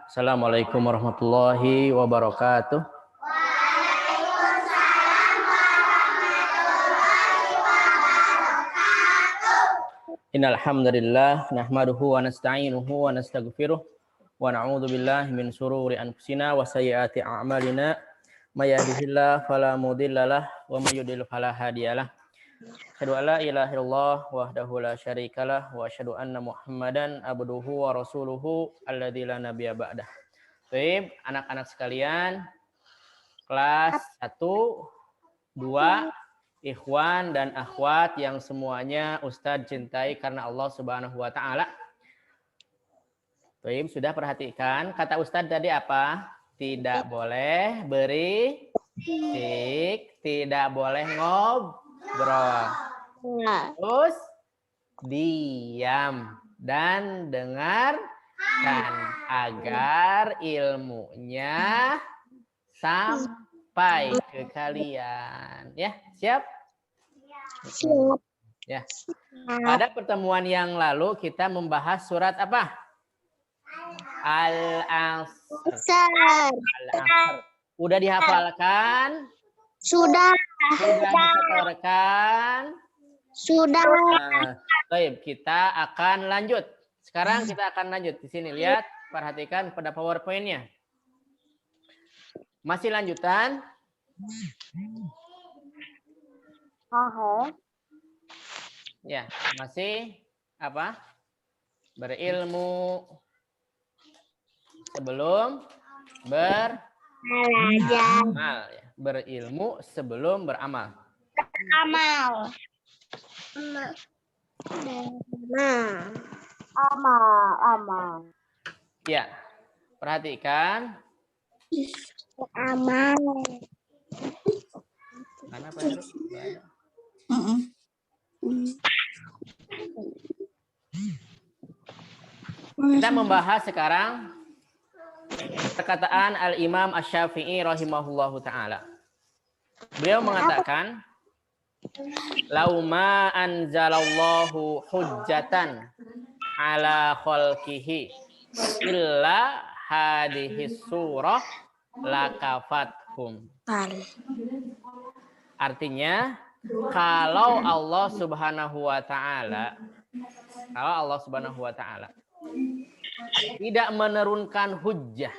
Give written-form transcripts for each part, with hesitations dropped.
Assalamualaikum warahmatullahi wabarakatuh. Innal hamdalillah nahmaduhu wa nasta'inuhu wa nastaghfiruh wa na'udzu billahi min shururi anfusina wa sayyiati a'malina may yahdihillahu fala mudhillalah wa may yudhlil fala hadiyalah. Asyhadu an la ilaha illallah wahdahu la syarikalah wa asyhadu anna Muhammadan abduhu wa rasuluhu alladzi la nabiyya ba'dah. Baik, anak-anak sekalian, kelas 1, 2, ikhwan dan akhwat yang semuanya Ustadz cintai karena Allah Subhanahu wa taala. Baik, sudah perhatikan kata Ustadz tadi apa? Tidak boleh berisik, tidak boleh ngobrol. Terus diam dan dengarkan agar ilmunya sampai ke kalian. Ya, siap? Siap. Ya. Pada pertemuan yang lalu kita membahas surat apa? Al-Asr. Al-Asr. Udah dihafalkan? Sudah. Sudah disetorkan? Sudah. Baik, kita akan lanjut. Sekarang kita akan lanjut. Di sini lihat, perhatikan pada PowerPoint-nya. Masih lanjutan? Ya, masih apa? Berilmu sebelum beramal. Ya. Berilmu sebelum beramal. Amal. Ya, perhatikan. Amal. Mana Pak Heru? Kita membahas sekarang perkataan Al-Imam Asy-Syafi'i rahimahullahu ta'ala. Beliau mengatakan, Lauma anzalallahu hujjatan ala khalqihi illa hadihis surah lakafathum. Artinya, kalau Allah Subhanahu wa taala tidak menurunkan hujjah,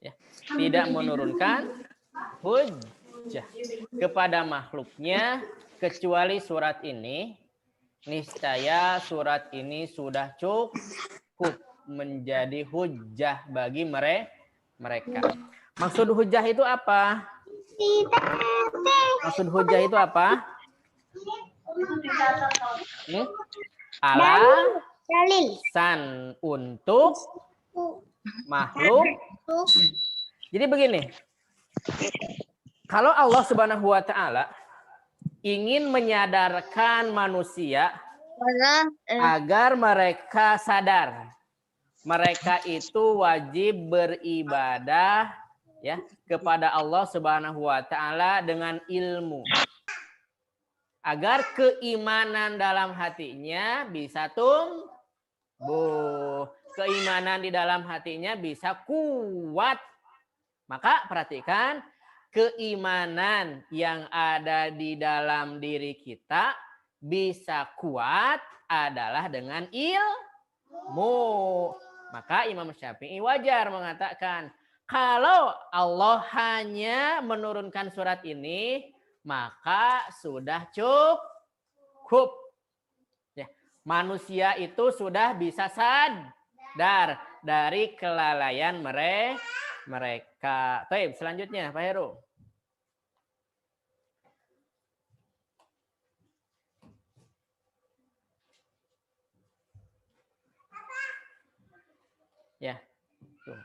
ya, tidak menurunkan hujjah kepada makhluknya kecuali surat ini, niscaya surat ini sudah cukup menjadi hujjah bagi mereka. Maksud hujjah itu apa? Maksud hujjah itu apa? Alasan untuk makhluk. Jadi begini. Kalau Allah Subhanahu wa taala ingin menyadarkan manusia agar mereka sadar mereka itu wajib beribadah, ya, kepada Allah Subhanahu wa taala dengan ilmu. Agar keimanan dalam hatinya bisa tumbuh, keimanan di dalam hatinya bisa kuat. Maka perhatikan, keimanan yang ada di dalam diri kita bisa kuat adalah dengan ilmu. Maka Imam Syafi'i wajar mengatakan, kalau Allah hanya menurunkan surat ini, maka sudah cukup. Ya, manusia itu sudah bisa sadar dari kelalaian mereka. Baik, selanjutnya Pak Heru. Ya. Tuh.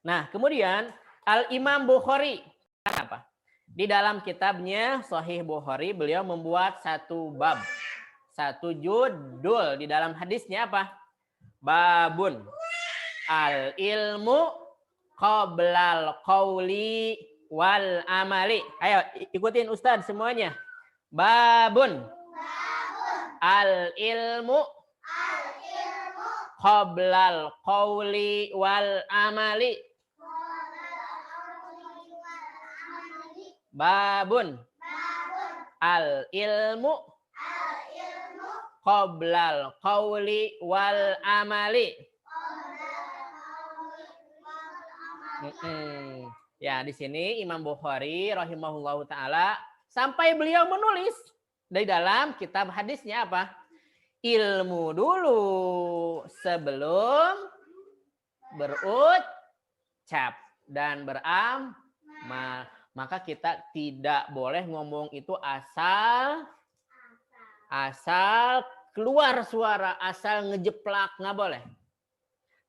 Nah, kemudian Al-Imam Bukhari apa? Di dalam kitabnya Sahih Bukhari, beliau membuat satu bab, satu judul di dalam hadisnya apa? Babun al-ilmu qoblal qauli wal amali. Ayo ikutin Ustadz semuanya. Babun al-ilmu Qoblal qawli wal amali. Babun. Al ilmu. Qoblal qawli wal amali. Ya, di sini Imam Bukhari rahimahullahu taala sampai beliau menulis di dalam kitab hadisnya apa? Ilmu dulu sebelum berucap dan beramal. Maka kita tidak boleh ngomong itu asal keluar suara, asal ngejeplak, nggak boleh.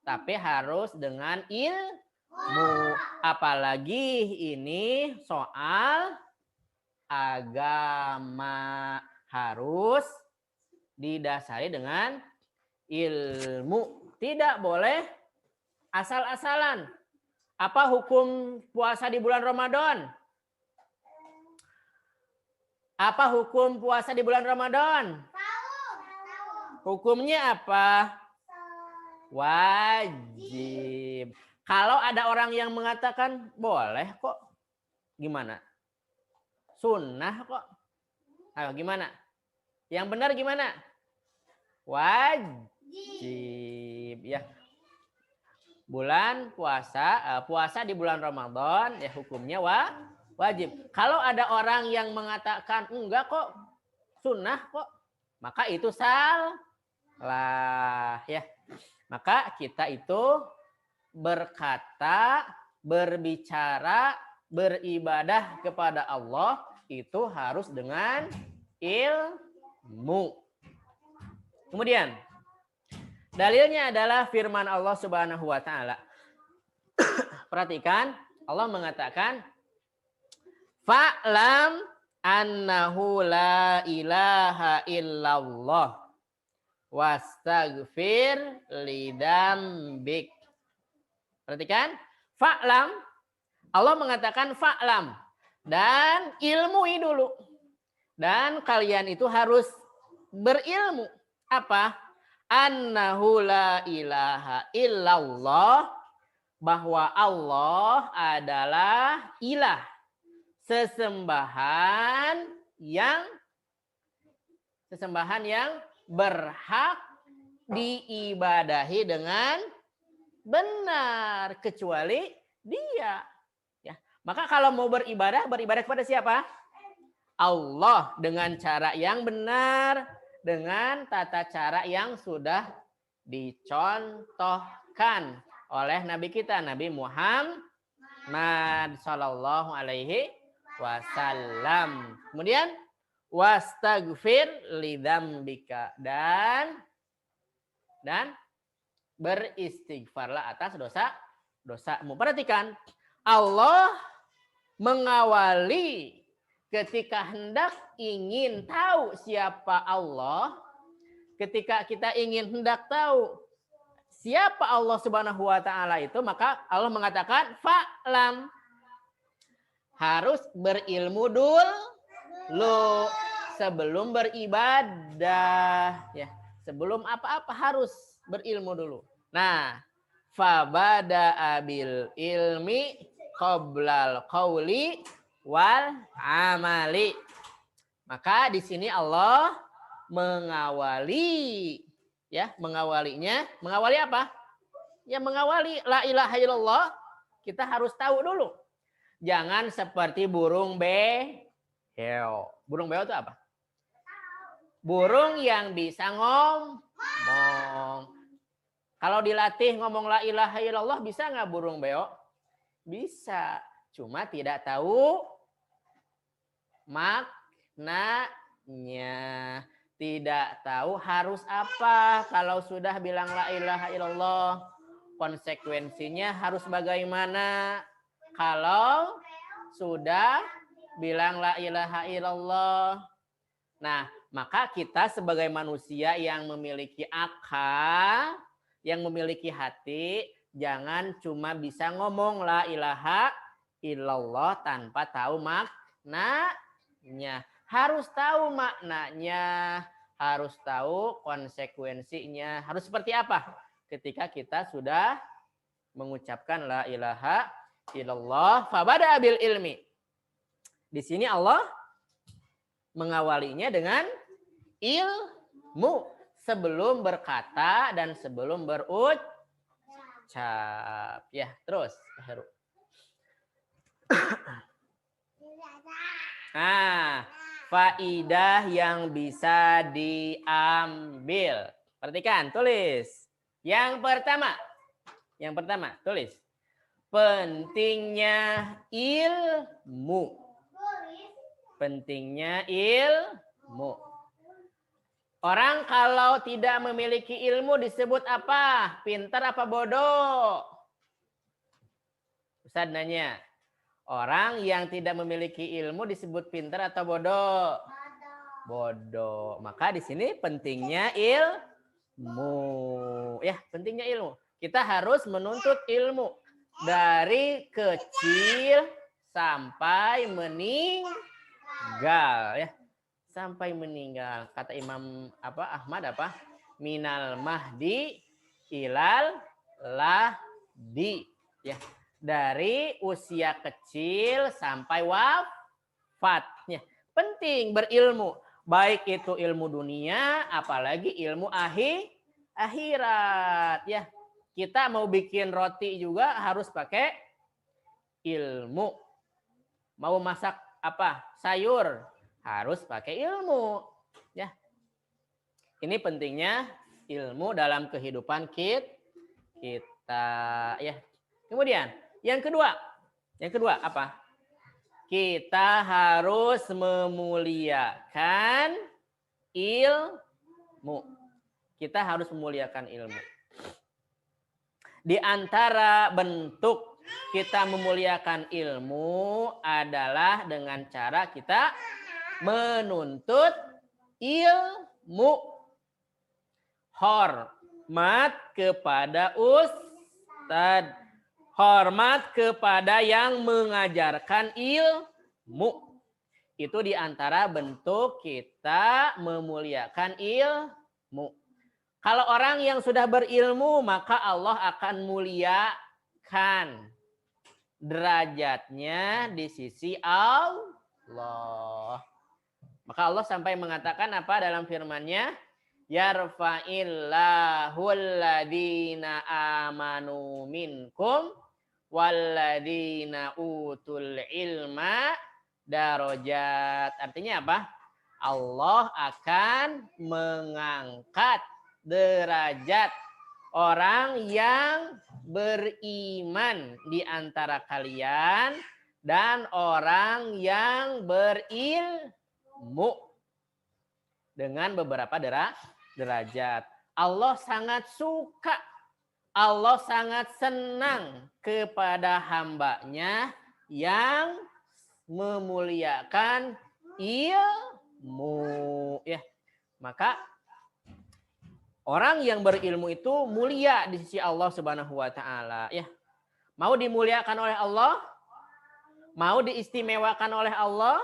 Tapi harus dengan ilmu. Apalagi ini soal agama, harus didasari dengan ilmu. Tidak boleh asal-asalan. Apa hukum puasa di bulan Ramadan? Apa hukum puasa di bulan Ramadan? Hukumnya apa? Wajib. Kalau ada orang yang mengatakan boleh kok, gimana? Sunnah kok. Ayo gimana? Yang benar gimana? Wajib. Ya. Bulan puasa di bulan Ramadan ya hukumnya wajib. Kalau ada orang yang mengatakan enggak kok, sunnah kok, maka itu salah ya. Maka kita itu berkata, berbicara, beribadah kepada Allah itu harus dengan ilmu. Kemudian dalilnya adalah firman Allah Subhanahu wa taala. Perhatikan, Allah mengatakan fa'lam annahu la ilaha illallah wastaghfir lidambik. Perhatikan, fa'lam, Allah mengatakan fa'lam, dan ilmui dulu. Dan kalian itu harus berilmu. Apa? Annahu la ilaha illallah, bahwa Allah adalah ilah, sesembahan yang berhak diibadahi dengan benar kecuali Dia. Ya. Maka kalau mau beribadah kepada siapa? Allah, dengan cara yang benar, dengan tata cara yang sudah dicontohkan oleh Nabi kita, Nabi Muhammad Sallallahu Alaihi Wasallam. Kemudian wastaghfir lidzambika, dan beristighfarlah atas dosamu. Perhatikan, Allah mengawali ketika hendak ingin tahu siapa Allah, ketika kita hendak tahu siapa Allah Subhanahu wa taala itu, maka Allah mengatakan fa'lam, harus berilmu dulu sebelum beribadah ya. Sebelum apa-apa harus berilmu dulu. Nah, fabada'a bil ilmi qoblal qawli wal amali. Maka di sini Allah mengawali ya, mengawali apa? Ya mengawali la ilaha illallah, kita harus tahu dulu. Jangan seperti burung beo. Burung beo itu apa? Burung yang bisa ngomong. Kalau dilatih ngomong la ilaha illallah, bisa nggak burung beo? Bisa. Cuma tidak tahu maknanya. Tidak tahu harus apa. Kalau sudah bilang la ilaha illallah, konsekuensinya harus bagaimana? Kalau sudah bilang la ilaha illallah. Nah, maka kita sebagai manusia yang memiliki akal, yang memiliki hati, jangan cuma bisa ngomong la ilaha illallah tanpa tahu maknanya. Harus tahu maknanya, harus tahu konsekuensinya. Harus seperti apa? ketika kita sudah mengucapkan la ilaha illallah fabada bil ilmi. Di sini Allah mengawalinya dengan ilmu sebelum berkata dan sebelum berucap. Ya, terus Heru. Nah, faidah yang bisa diambil. Perhatikan, tulis. Yang pertama, tulis. Pentingnya ilmu. Pentingnya ilmu. Orang kalau tidak memiliki ilmu disebut apa? Pintar apa bodoh? Ustaz nanya. Orang yang tidak memiliki ilmu disebut pintar atau bodoh? Bodoh. Maka di sini pentingnya ilmu. Ya, pentingnya ilmu. Kita harus menuntut ilmu dari kecil sampai meninggal, ya. Sampai meninggal. Kata Imam Ahmad minal mahdi ilal lahdi, ya. Dari usia kecil sampai wafatnya. Penting berilmu. Baik itu ilmu dunia, apalagi ilmu akhirat, ya. Kita mau bikin roti juga harus pakai ilmu. Mau masak sayur harus pakai ilmu, ya. Ini pentingnya ilmu dalam kehidupan kita, ya. Kemudian yang kedua apa? Kita harus memuliakan ilmu. Kita harus memuliakan ilmu. Di antara bentuk kita memuliakan ilmu adalah dengan cara kita menuntut ilmu. Hormat kepada ustadz. Hormat kepada yang mengajarkan ilmu. Itu di antara bentuk kita memuliakan ilmu. Kalau orang yang sudah berilmu, maka Allah akan muliakan derajatnya di sisi Allah. Maka Allah sampai mengatakan apa dalam firman-Nya? Yarfa'illahu alladhina amanu minkum walladhina utul ilma darajat. Artinya apa? Allah akan mengangkat derajat orang yang beriman di antara kalian dan orang yang berilmu dengan beberapa derajat. Allah sangat suka, Allah sangat senang kepada hambanya yang memuliakan ilmu. Ya, maka orang yang berilmu itu mulia di sisi Allah Subhanahu wa taala, ya. Mau dimuliakan oleh Allah? Mau diistimewakan oleh Allah?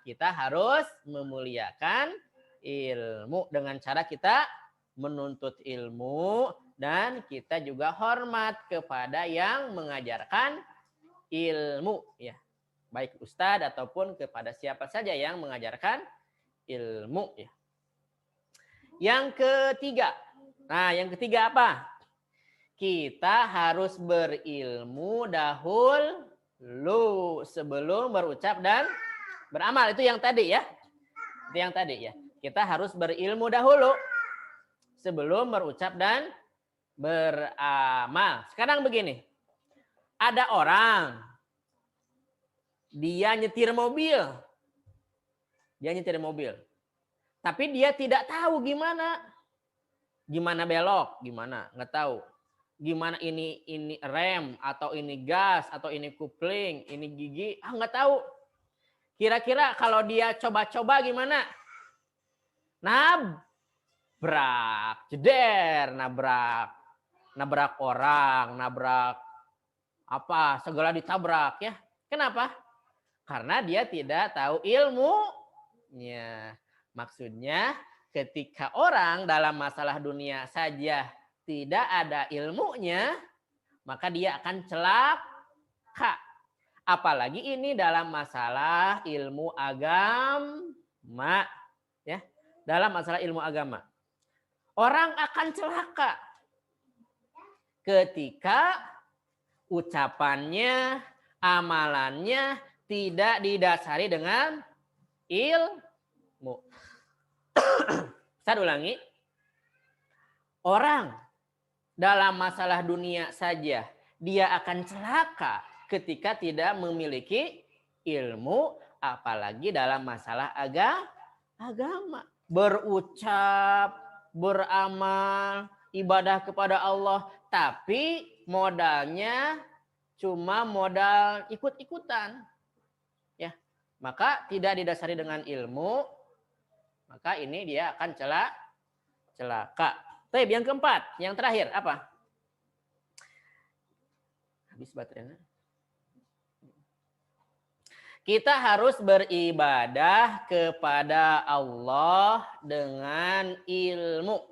Kita harus memuliakan ilmu dengan cara kita menuntut ilmu dan kita juga hormat kepada yang mengajarkan ilmu, ya. Baik ustadz ataupun kepada siapa saja yang mengajarkan ilmu, ya. Yang ketiga. Yang ketiga apa? Kita harus berilmu dahulu sebelum berucap dan beramal. Itu yang tadi, ya. Itu yang tadi, ya. Kita harus berilmu dahulu sebelum berucap dan beramal. Sekarang begini. Ada orang dia nyetir mobil. Tapi dia tidak tahu gimana belok, gimana, nggak tahu. Gimana ini rem atau ini gas atau ini kupling, ini gigi, nggak tahu. Kira-kira kalau dia coba-coba gimana? Nabrak, jeder, nabrak orang, nabrak segala ditabrak, ya. Kenapa? Karena dia tidak tahu ilmunya. Maksudnya ketika orang dalam masalah dunia saja tidak ada ilmunya, maka dia akan celaka. Apalagi ini dalam masalah ilmu agama, ya. Dalam masalah ilmu agama. Orang akan celaka ketika ucapannya, amalannya tidak didasari dengan ilmu. Saya ulangi. Orang dalam masalah dunia saja dia akan celaka ketika tidak memiliki ilmu, apalagi dalam masalah agama. Berucap, beramal, ibadah kepada Allah, tapi modalnya cuma modal ikut-ikutan. Ya, maka tidak didasari dengan ilmu, maka ini dia akan celaka. Baik, yang keempat, yang terakhir apa? Habis baterainya. Kita harus beribadah kepada Allah dengan ilmu.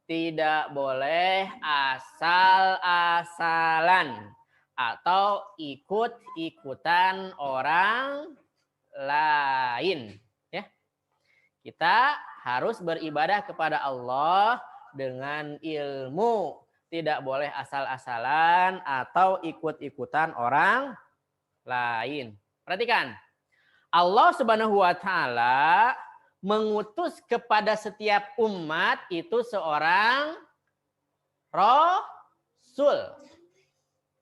Tidak boleh asal-asalan atau ikut-ikutan orang lain. Ya. Kita harus beribadah kepada Allah dengan ilmu. Tidak boleh asal-asalan atau ikut-ikutan orang lain. Perhatikan. Allah Subhanahu wa taala mengutus kepada setiap umat itu seorang rasul.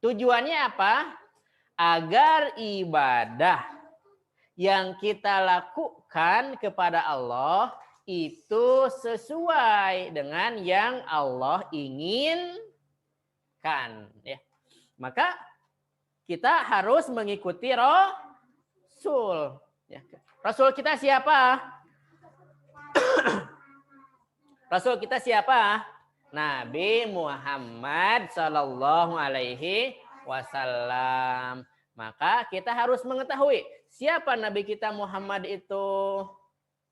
Tujuannya apa? Agar ibadah yang kita lakukan kepada Allah itu sesuai dengan yang Allah inginkan. Ya. Maka kita harus mengikuti Rasul. Ya. Rasul kita siapa? Rasul kita siapa? Nabi Muhammad Sallallahu Alaihi Wasallam. Maka kita harus mengetahui siapa Nabi kita Muhammad itu.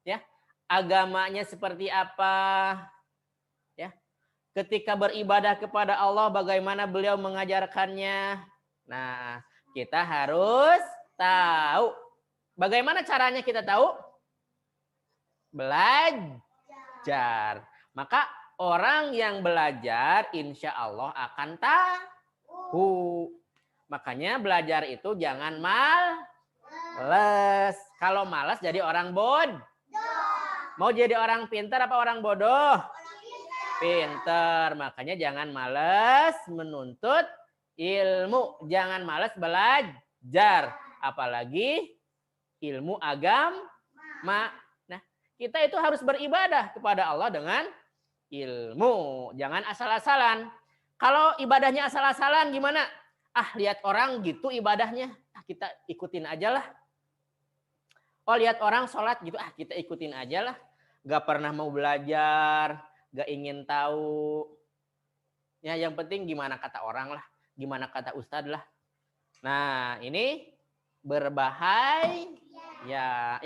Ya. Agamanya seperti apa, ya. Ketika beribadah kepada Allah bagaimana beliau mengajarkannya. Nah, kita harus tahu. Bagaimana caranya kita tahu? Belajar. Maka orang yang belajar insya Allah akan tahu. Makanya belajar itu jangan males. Kalau malas jadi orang bodoh. Mau jadi orang pintar apa orang bodoh? Pintar. Makanya jangan malas menuntut ilmu. Jangan malas belajar. Apalagi ilmu agama. Nah, kita itu harus beribadah kepada Allah dengan ilmu. Jangan asal-asalan. Kalau ibadahnya asal-asalan gimana? Ah, lihat orang gitu ibadahnya. Ah, kita ikutin aja lah. Oh, lihat orang sholat gitu. Ah, kita ikutin aja lah. Gak pernah mau belajar, gak ingin tahu. Ya, yang penting gimana kata orang lah, gimana kata ustadz lah. Nah, ini berbahaya. Ya,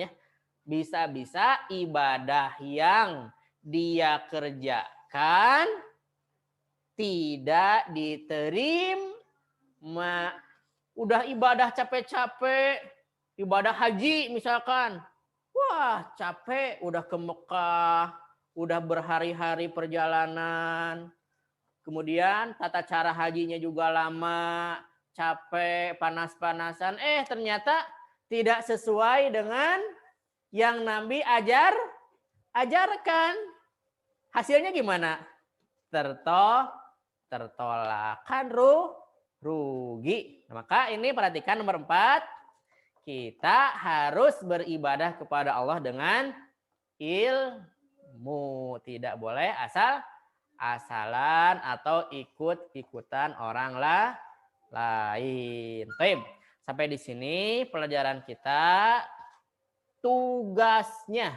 bisa-bisa ibadah yang dia kerjakan tidak diterima. Udah ibadah capek-capek, ibadah haji misalkan. Wah, capek, udah ke Mekah, udah berhari-hari perjalanan. Kemudian tata cara hajinya juga lama, capek, panas-panasan. Ternyata tidak sesuai dengan yang Nabi ajarkan. Hasilnya gimana? Tertolak. Kan rugi. Maka ini perhatikan nomor 4. Kita harus beribadah kepada Allah dengan ilmu. Tidak boleh asal-asalan atau ikut-ikutan orang lain. Baik, sampai di sini pelajaran kita. Tugasnya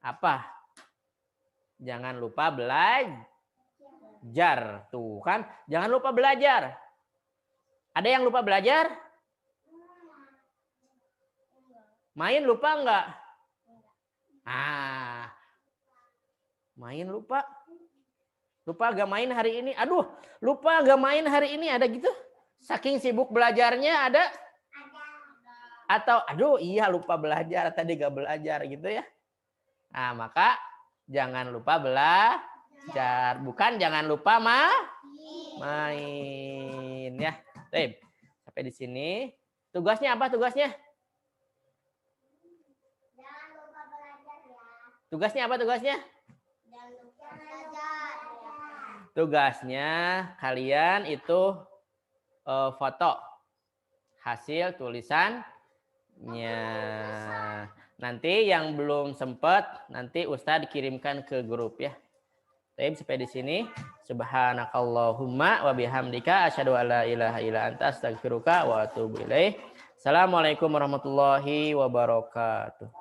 apa? Jangan lupa belajar. Tuh kan, jangan lupa belajar. Ada yang lupa belajar? Main lupa enggak? Main lupa. Lupa gak main hari ini. Aduh, lupa gak main hari ini. Ada gitu? Saking sibuk belajarnya ada? Atau aduh iya lupa belajar. Tadi gak belajar gitu ya. Nah maka jangan lupa belajar. Bukan jangan lupa main ya. Baik. Sampai di sini. Tugasnya apa tugasnya? Jangan lupa belajar ya. Tugasnya apa tugasnya? Jangan lupa belajar. Tugasnya kalian itu foto hasil tulisannya. Nanti yang belum sempat nanti Ustadz kirimkan ke grup ya. Baik, sampai di sini. Subhanakallahumma wa bihamdika asyhadu an la ilaha illa anta astaghfiruka wa atubu ilaik. Assalamualaikum warahmatullahi wabarakatuh.